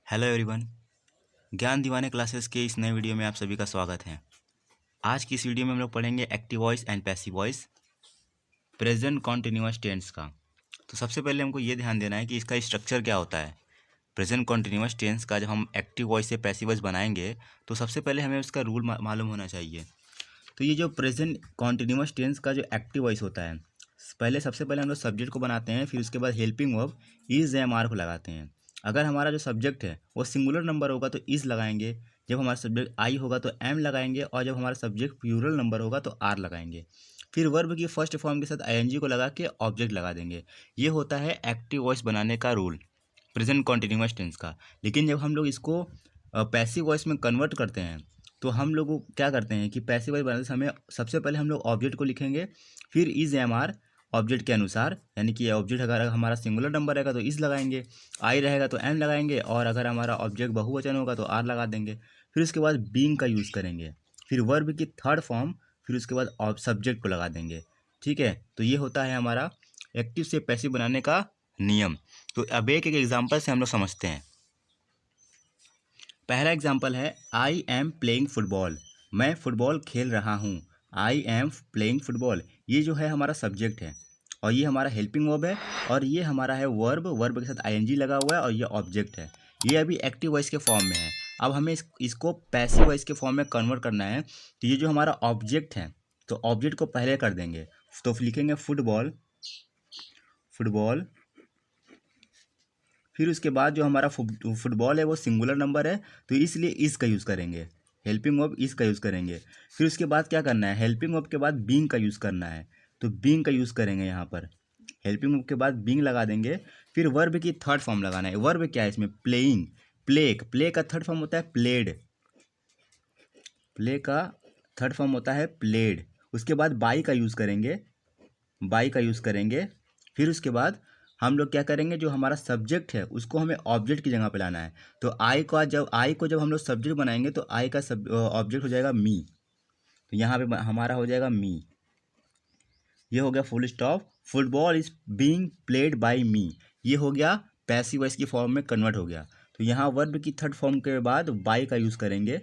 Hello everyone. ज्ञान दीवाने classes के इस नए वीडियो में आप सभी का स्वागत है। आज की इस वीडियो में हम लोग पढ़ेंगे active voice and passive voice present continuous tense का। तो सबसे पहले हमको ये ध्यान देना है कि इसका स्ट्रक्चर क्या होता है। प्रेजेंट कॉन्टिन्यूअस टेंस का जब हम एक्टिव वॉइस से पैसिव वॉइस बनाएंगे तो सबसे पहले हमें उसका रूल मालूम होना चाहिए। तो ये जो प्रेजेंट कॉन्टिन्यूअस टेंस का जो एक्टिव वॉइस होता है, सबसे पहले हम लोग सब्जेक्ट को बनाते हैं, फिर उसके बाद helping verb is am are को लगाते हैं। अगर हमारा जो सब्जेक्ट है वो सिंगुलर नंबर होगा तो इज लगाएंगे, जब हमारा सब्जेक्ट आई होगा तो एम लगाएंगे, और जब हमारा सब्जेक्ट प्लूरल नंबर होगा तो आर लगाएंगे। फिर वर्ब की फर्स्ट फॉर्म के साथ आईएनजी को लगा के ऑब्जेक्ट लगा देंगे। ये होता है एक्टिव वॉइस बनाने का रूल प्रेजेंट कॉन्टिन्यूअस टेंस का। लेकिन जब हम लोग इसको पैसिव वॉइस में कन्वर्ट करते हैं तो हम लोग क्या करते हैं कि पैसिव वॉइस बनाने से हमें सबसे पहले हम लोग ऑब्जेक्ट को लिखेंगे, फिर इज एम आर ऑब्जेक्ट के अनुसार, यानी कि ऑब्जेक्ट अगर हमारा सिंगुलर नंबर रहेगा तो इज लगाएंगे, आई रहेगा तो एम लगाएंगे, और अगर हमारा ऑब्जेक्ट बहुवचन होगा तो आर लगा देंगे। फिर उसके बाद बीइंग का यूज़ करेंगे, फिर वर्ब की थर्ड फॉर्म, फिर उसके बाद सब्जेक्ट को लगा देंगे। ठीक है, तो ये होता है हमारा एक्टिव से पैसिव बनाने का नियम। तो अब एक एक एग्जाम्पल से हम लोग समझते हैं। पहला एग्जाम्पल है आई एम प्लेइंग फुटबॉल, मैं फुटबॉल खेल रहा हूँ। आई एम प्लेइंग फुटबॉल, ये जो है हमारा सब्जेक्ट है, और ये हमारा हेल्पिंग वर्ब है, और ये हमारा है वर्ब के साथ आईएनजी लगा हुआ है, और ये ऑब्जेक्ट है। ये अभी एक्टिव वॉइस के फॉर्म में है। अब हमें इसको पैसिव वॉइस के फॉर्म में कन्वर्ट करना है। तो ये जो हमारा ऑब्जेक्ट है, तो ऑब्जेक्ट को पहले कर देंगे, तो लिखेंगे फुटबॉल, फुटबॉल। फिर उसके बाद जो हमारा फुटबॉल है वो सिंगुलर नंबर है, तो इसलिए इस का यूज़ करेंगे, हेल्पिंग वर्ब इस का यूज़ करेंगे। फिर उसके बाद क्या करना है, हेल्पिंग वर्ब के बाद बीइंग का यूज़ करना है, तो बीइंग का यूज़ करेंगे यहाँ पर। हेल्पिंग वर्ब के बाद बीइंग लगा देंगे। फिर वर्ब की थर्ड फॉर्म लगाना है। वर्ब क्या है इसमें, प्लेइंग, प्ले का थर्ड फॉर्म होता है प्लेड, प्ले का थर्ड फॉर्म होता है प्लेड। उसके बाद बाई का यूज़ करेंगे, बाई का यूज़ करेंगे। फिर उसके बाद हम लोग क्या करेंगे, जो हमारा सब्जेक्ट है उसको हमें ऑब्जेक्ट की जगह पे लाना है। तो आई को जब हम लोग सब्जेक्ट बनाएंगे तो आई का ऑब्जेक्ट हो जाएगा मी, तो यहाँ पे हमारा हो जाएगा मी। ये हो गया full stop. Football is being played by me, ये हो गया पैसिव वॉइस की फॉर्म में कन्वर्ट हो गया। तो यहाँ वर्ब की थर्ड फॉर्म के बाद बाई का यूज़ करेंगे,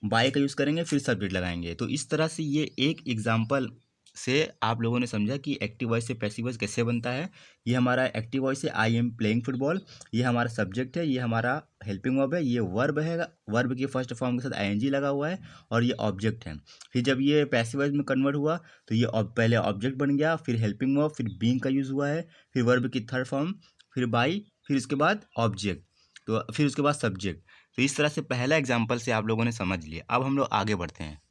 बाई का यूज़ करेंगे, फिर सब्जेक्ट लगाएंगे। तो इस तरह से ये एक एग्जाम्पल से आप लोगों ने समझा कि एक्टिव वॉइस से पैसिव वॉइस कैसे बनता है। ये हमारा एक्टिव वॉइस है, आई एम प्लेइंग फुटबॉल, ये हमारा सब्जेक्ट है, ये हमारा हेल्पिंग वर्ब है, ये वर्ब है, वर्ब की फर्स्ट फॉर्म के साथ आईएनजी लगा हुआ है, और ये ऑब्जेक्ट है। फिर जब ये पैसिव वॉइस में कन्वर्ट हुआ तो ये पहले ऑब्जेक्ट बन गया, फिर हेल्पिंग वर्ब, फिर बीइंग का यूज़ हुआ है, फिर वर्ब की थर्ड फॉर्म, फिर बाई, फिर उसके बाद ऑब्जेक्ट, तो फिर उसके बाद सब्जेक्ट। तो इस तरह से पहला एग्जाम्पल से आप लोगों ने समझ लिया। अब हम लोग आगे बढ़ते हैं।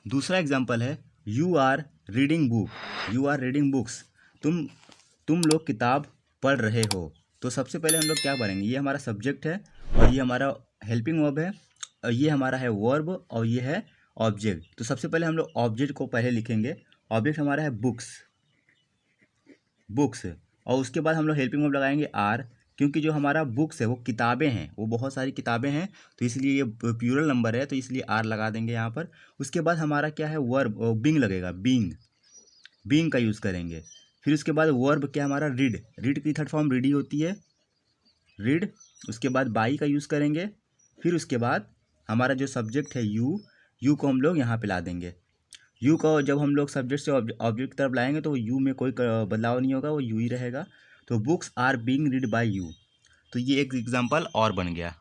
दूसरा एग्जाम्पल है you are reading book, you are reading books, तुम लोग किताब पढ़ रहे हो। तो सबसे पहले हम लोग क्या पढ़ेंगे, ये हमारा सब्जेक्ट है, और ये हमारा हेल्पिंग वर्ब है, और ये हमारा है वर्ब, और ये है ऑब्जेक्ट। तो सबसे पहले हम लोग ऑब्जेक्ट को पहले लिखेंगे। ऑब्जेक्ट हमारा है बुक्स, बुक्स, और उसके बाद हम लोग हेल्पिंग वर्ब लगाएंगे आर, क्योंकि जो हमारा बुक्स है वो किताबें हैं, वो बहुत सारी किताबें हैं, तो इसलिए ये प्लूरल नंबर है, तो इसलिए आर लगा देंगे यहाँ पर। उसके बाद हमारा क्या है, वर्ब बीइंग लगेगा, बीइंग, बीइंग का यूज़ करेंगे। फिर उसके बाद वर्ब क्या हमारा रीड, रीड की थर्ड फॉर्म रीडी होती है, रीड। उसके बाद बाई का यूज़ करेंगे। फिर उसके बाद हमारा जो सब्जेक्ट है यू, यू को हम लोग यहाँ पे ला देंगे। यू को जब हम लोग सब्जेक्ट से ऑब्जेक्ट की तरफ लाएंगे तो यू में कोई बदलाव नहीं होगा, वो यू ही रहेगा। तो books are being read by you, तो ये एक एग्जाम्पल और बन गया।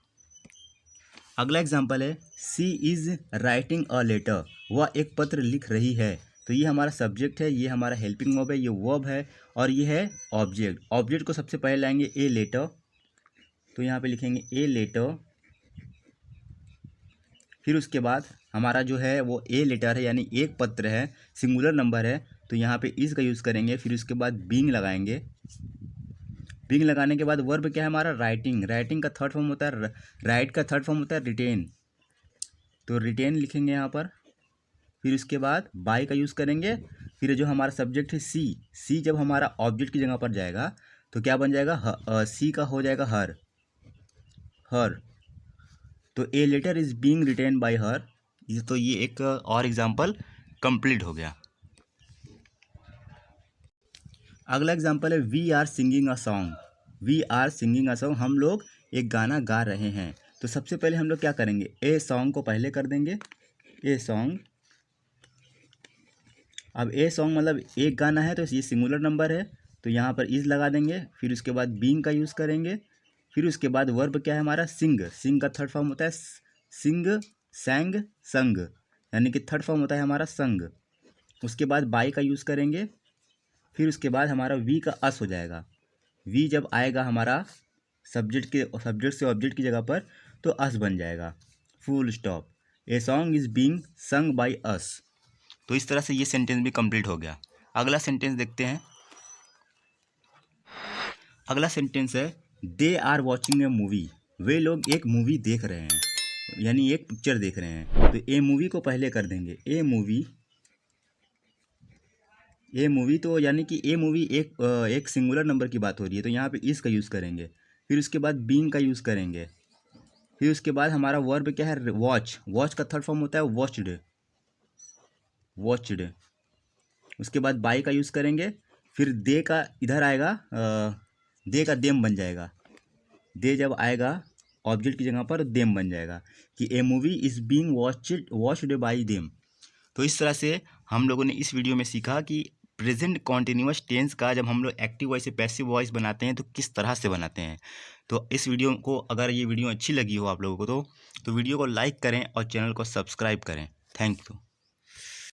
अगला एग्जाम्पल है सी इज़ राइटिंग अ लेटर, वह एक पत्र लिख रही है। तो ये हमारा सब्जेक्ट है, ये हमारा हेल्पिंग वर्ब है, ये वर्ब है, और ये है ऑब्जेक्ट। ऑब्जेक्ट को सबसे पहले लाएंगे ए लेटर, तो यहाँ पे लिखेंगे ए लेटर। फिर उसके बाद हमारा जो है वो ए लेटर है, यानी एक पत्र है, सिंगुलर नंबर है, तो यहाँ पे इस का यूज़ करेंगे। फिर उसके बाद बीइंग लगाएंगे। बीइंग लगाने के बाद वर्ब क्या है हमारा राइटिंग, राइटिंग का थर्ड फॉर्म होता है, राइट का थर्ड फॉर्म होता है रिटेन, तो रिटेन लिखेंगे यहाँ पर। फिर उसके बाद बाय का यूज़ करेंगे। फिर जो हमारा सब्जेक्ट है सी, सी जब हमारा ऑब्जेक्ट की जगह पर जाएगा तो क्या बन जाएगा, सी का हो जाएगा हर, हर। तो a letter is being written by her, तो ये एक और एग्जांपल कंप्लीट हो गया। अगला एग्जांपल है we are singing a song, we are singing a song, हम लोग एक गाना गा रहे हैं। तो सबसे पहले हम लोग क्या करेंगे, ए सॉन्ग को पहले कर देंगे, ए सॉन्ग। अब ए सॉन्ग मतलब एक गाना है तो ये सिंगुलर नंबर है, तो यहाँ पर इज लगा देंगे। फिर उसके बाद बीइंग का यूज़ करेंगे। फिर उसके बाद वर्ब क्या है हमारा, सिंग। सिंग का थर्ड फॉर्म होता है सिंग, सैंग, संग, यानी कि थर्ड फॉर्म होता है हमारा संग। उसके बाद बाई का यूज़ करेंगे। फिर उसके बाद हमारा वी का अस हो जाएगा। वी जब आएगा हमारा सब्जेक्ट से ऑब्जेक्ट की जगह पर, तो अस बन जाएगा, full stop. A song is being sung by us. तो इस तरह से ये सेंटेंस भी कंप्लीट हो गया। अगला सेंटेंस देखते हैं। अगला सेंटेंस है they are watching a movie. वे लोग एक मूवी देख रहे हैं, यानी एक पिक्चर देख रहे हैं। तो ए मूवी को पहले कर देंगे, ए मूवी। ए मूवी तो यानी कि ए मूवी एक सिंगुलर नंबर की बात हो रही है, तो यहाँ पे इस का यूज़ करेंगे। फिर उसके बाद बीइंग का यूज़ करेंगे। फिर उसके बाद हमारा वर्ब क्या है, वॉच। वॉच का थर्ड फॉर्म होता है वॉच्ड, वॉच्ड। उसके बाद बाई का यूज़ करेंगे। फिर दे का इधर आएगा, दे का देम बन जाएगा। दे जब आएगा ऑब्जेक्ट की जगह पर, देम बन जाएगा कि a movie is being watched by them. तो इस तरह से हम लोगों ने इस वीडियो में सीखा कि प्रेजेंट कॉन्टिन्यूअस टेंस का जब हम लोग एक्टिव वॉइस से पैसिव वॉइस बनाते हैं तो किस तरह से बनाते हैं। तो इस वीडियो को, अगर ये वीडियो अच्छी लगी हो आप लोगों को, तो वीडियो को लाइक करें और चैनल को सब्सक्राइब करें। Thank you.